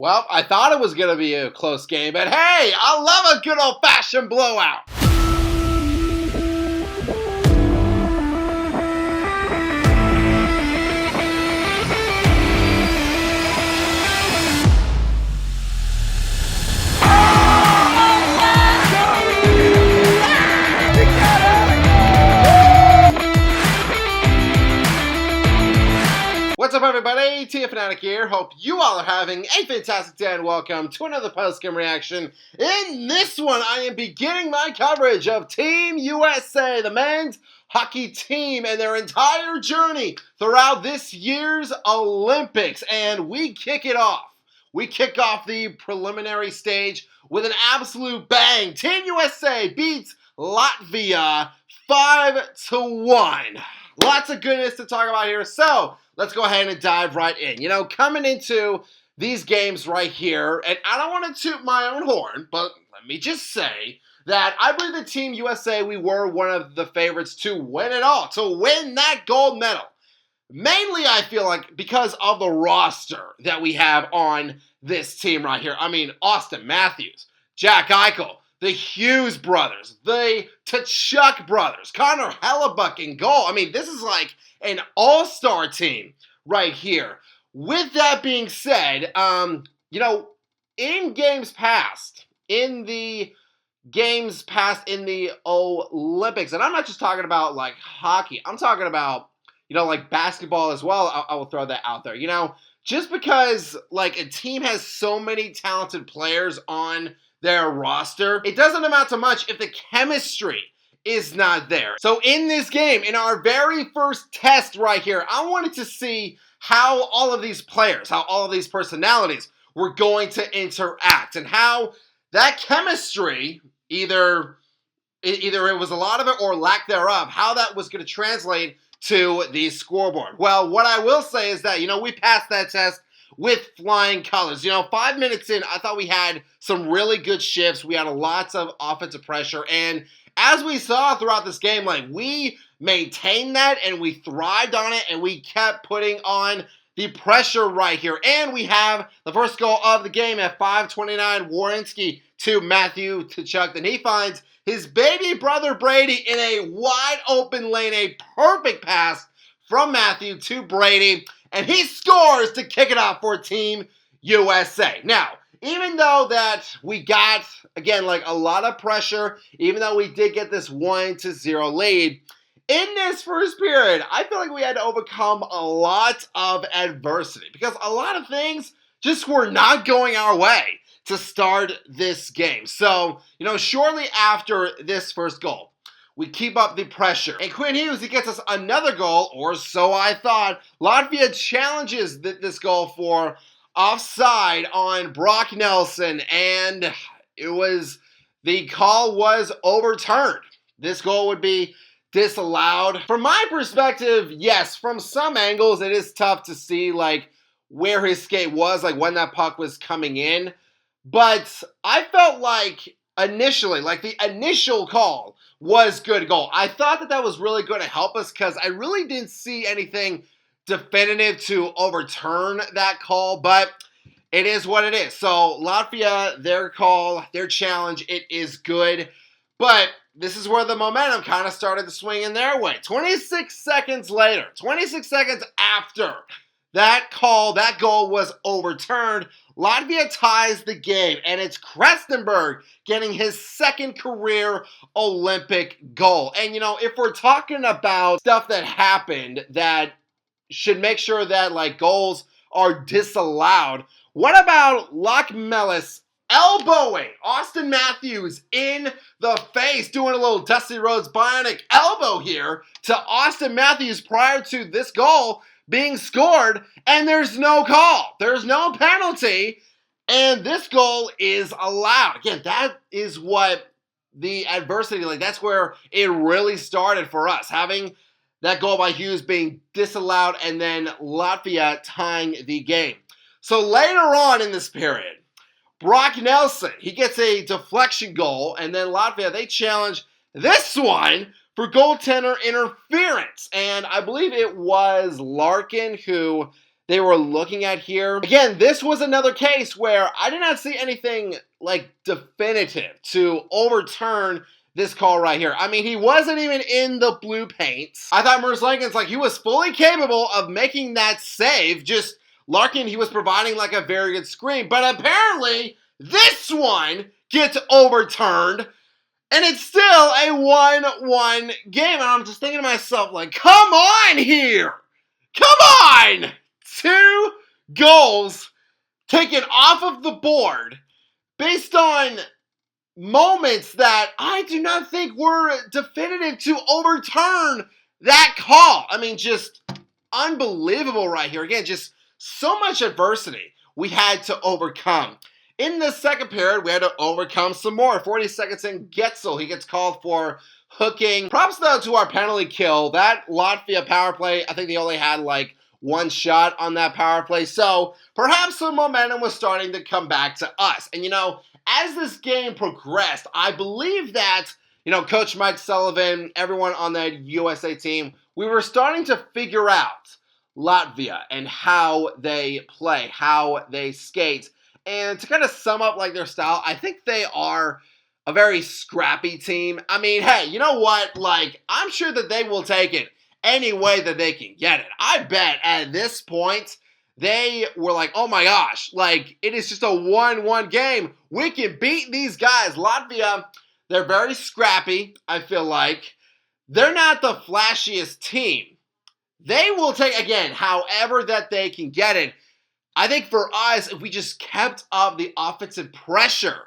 Well, I thought it was going to be a close game, but hey, I love a good old-fashioned blowout. What's up, everybody? TF Fanatic here. Hope you all are having a fantastic day and welcome to another post-game reaction. In this one, I am beginning my coverage of Team USA, the men's hockey team, and their entire journey throughout this year's Olympics. And we kick it off. We kick off the preliminary stage with an absolute bang. Team USA beats Latvia 5-1. Lots of goodness to talk about here. So let's go ahead and dive right in. You know, coming into these games right here, and I don't want to toot my own horn, but let me just say that I believe the Team USA, we were one of the favorites to win it all, to win that gold medal. Mainly, I feel like, because of the roster that we have on this team right here. I mean, Austin Matthews, Jack Eichel, the Hughes brothers, the Tkachuk brothers, Connor Hellebuck in goal. I mean, this is like an all-star team right here. With that being said, you know, in the Olympics, and I'm not just talking about like hockey, I'm talking about, you know, like basketball as well. I will throw that out there. You know, just because like a team has so many talented players on their roster, it doesn't amount to much if the chemistry is not there. So in this game, in our very first test right here, I wanted to see how all of these players, how all of these personalities were going to interact and how that chemistry, either it was a lot of it or lack thereof, how that was going to translate to the scoreboard. Well, what I will say is that, you know, we passed that test with flying colors. You know, 5 minutes in, I thought we had some really good shifts. We had lots of offensive pressure. And as we saw throughout this game, like, we maintained that and we thrived on it and we kept putting on the pressure right here. And we have the first goal of the game at 5:29, Werenski to Matthew Tkachuk. Then he finds his baby brother Brady in a wide open lane, a perfect pass from Matthew to Brady. And he scores to kick it off for Team USA. Now, even though that we got, again, like a lot of pressure, even though we did get this 1-0 lead, in this first period, I feel like we had to overcome a lot of adversity because a lot of things just were not going our way to start this game. So, you know, shortly after this first goal, we keep up the pressure. And Quinn Hughes, he gets us another goal, or so I thought. Latvia challenges this goal for offside on Brock Nelson, and the call was overturned. This goal would be disallowed. From my perspective, yes, from some angles, it is tough to see, like, where his skate was, like, when that puck was coming in. But I felt like initially, like, the initial call was good goal. I thought that was really going to help us because I really didn't see anything definitive to overturn that call, but it is what it is. So Latvia, their call, their challenge, it is good, but this is where the momentum kind of started to swing in their way. 26 seconds later, 26 seconds after that call, that goal was overturned, Latvia ties the game, and it's Krestenberg getting his second career Olympic goal. And, you know, if we're talking about stuff that happened that should make sure that, like, goals are disallowed, what about Locke Mellis elbowing Austin Matthews in the face, doing a little Dusty Rhodes bionic elbow here to Austin Matthews prior to this goal being scored, and there's no call. There's no penalty, and this goal is allowed. Again, that is what the adversity, like, that's where it really started for us, having that goal by Hughes being disallowed and then Latvia tying the game. So later on in this period, Brock Nelson, he gets a deflection goal, and then Latvia, they challenge this one for goaltender interference. And I believe it was Larkin who they were looking at here. Again, this was another case where I did not see anything like definitive to overturn this call right here. I mean, he wasn't even in the blue paint. I thought Merzlikins, like, he was fully capable of making that save. Just Larkin, he was providing like a very good screen. But apparently, this one gets overturned. And it's still a 1-1 game. And I'm just thinking to myself, like, come on here. Come on. 2 goals taken off of the board based on moments that I do not think were definitive to overturn that call. I mean, just unbelievable right here. Again, just so much adversity we had to overcome. In the second period, we had to overcome some more. 40 seconds in, Getzel, he gets called for hooking. Props, though, to our penalty kill. That Latvia power play, I think they only had, like, 1 shot on that power play. So, perhaps some momentum was starting to come back to us. And, you know, as this game progressed, I believe that, you know, Coach Mike Sullivan, everyone on that USA team, we were starting to figure out Latvia and how they play, how they skate. And to kind of sum up, like, their style, I think they are a very scrappy team. I mean, hey, you know what? Like, I'm sure that they will take it any way that they can get it. I bet at this point, they were like, oh my gosh, like, it is just a 1-1 game. We can beat these guys. Latvia, they're very scrappy, I feel like. They're not the flashiest team. They will take, again, however that they can get it. I think for us, if we just kept up the offensive pressure,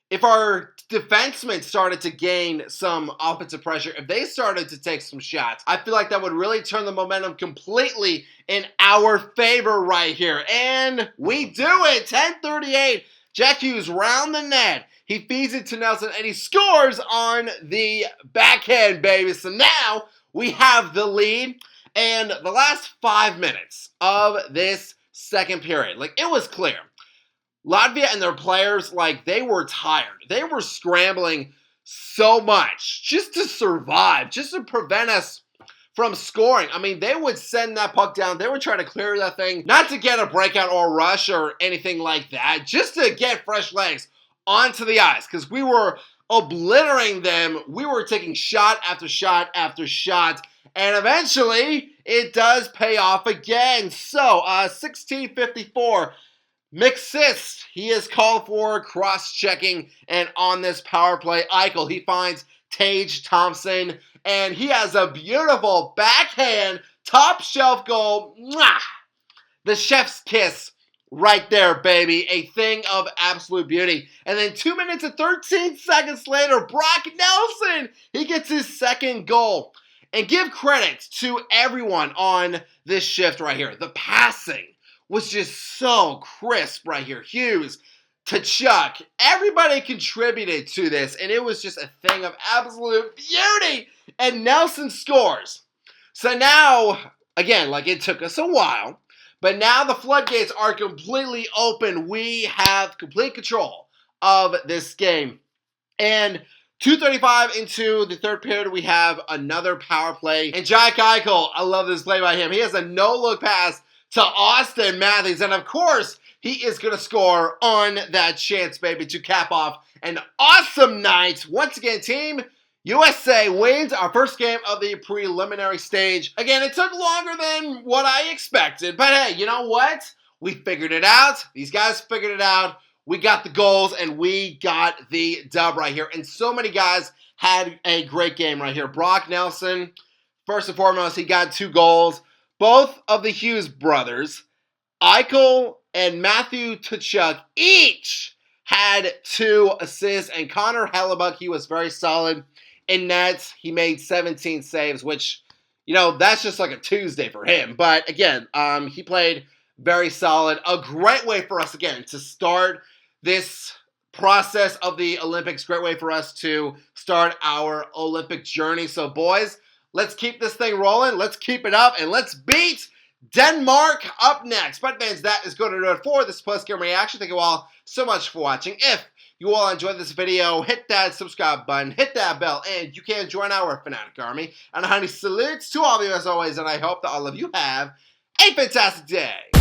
if our defensemen started to gain some offensive pressure, if they started to take some shots, I feel like that would really turn the momentum completely in our favor right here. And we do it. 10:38. Jack Hughes round the net. He feeds it to Nelson, and he scores on the backhand, baby. So now we have the lead. And the last 5 minutes of this second period, like, it was clear. Latvia and their players, like, they were tired. They were scrambling so much just to survive, just to prevent us from scoring. I mean, they would send that puck down. They would try to clear that thing, not to get a breakout or rush or anything like that, just to get fresh legs onto the ice, because we were obliterating them. We were taking shot after shot after shot, and eventually it does pay off again. So, 16:54. McSist, he is called for cross-checking, and on this power play, Eichel, he finds Tage Thompson, and he has a beautiful backhand top shelf goal. Mwah! The chef's kiss right there, baby. A thing of absolute beauty. And then 2 minutes and 13 seconds later, Brock Nelson, he gets his second goal. And give credit to everyone on this shift right here. The passing was just so crisp right here. Hughes, Tkachuk, everybody contributed to this, and it was just a thing of absolute beauty. And Nelson scores. So now, again, like, it took us a while, but now the floodgates are completely open. We have complete control of this game. And 2:35 into the third period, we have another power play. And Jack Eichel, I love this play by him. He has a no-look pass to Austin Matthews. And of course, he is going to score on that chance, baby, to cap off an awesome night. Once again, Team USA wins our first game of the preliminary stage. Again, it took longer than what I expected. But hey, you know what? We figured it out. These guys figured it out. We got the goals, and we got the dub right here. And so many guys had a great game right here. Brock Nelson, first and foremost, he got 2 goals. Both of the Hughes brothers, Eichel and Matthew Tkachuk, each had 2 assists. And Connor Hellebuck, he was very solid in net. He made 17 saves, which, you know, that's just like a Tuesday for him. But again, he played very solid. A great way for us, again, to start this process of the Olympics. Great way for us to start our Olympic journey. So, boys, let's keep this thing rolling. Let's keep it up, and let's beat Denmark up next. But, fans, that is going to do it for this post-game reaction. Thank you all so much for watching. If you all enjoyed this video, hit that subscribe button, hit that bell, and you can join our Fanatic Army. And a honey salutes to all of you as always, and I hope that all of you have a fantastic day.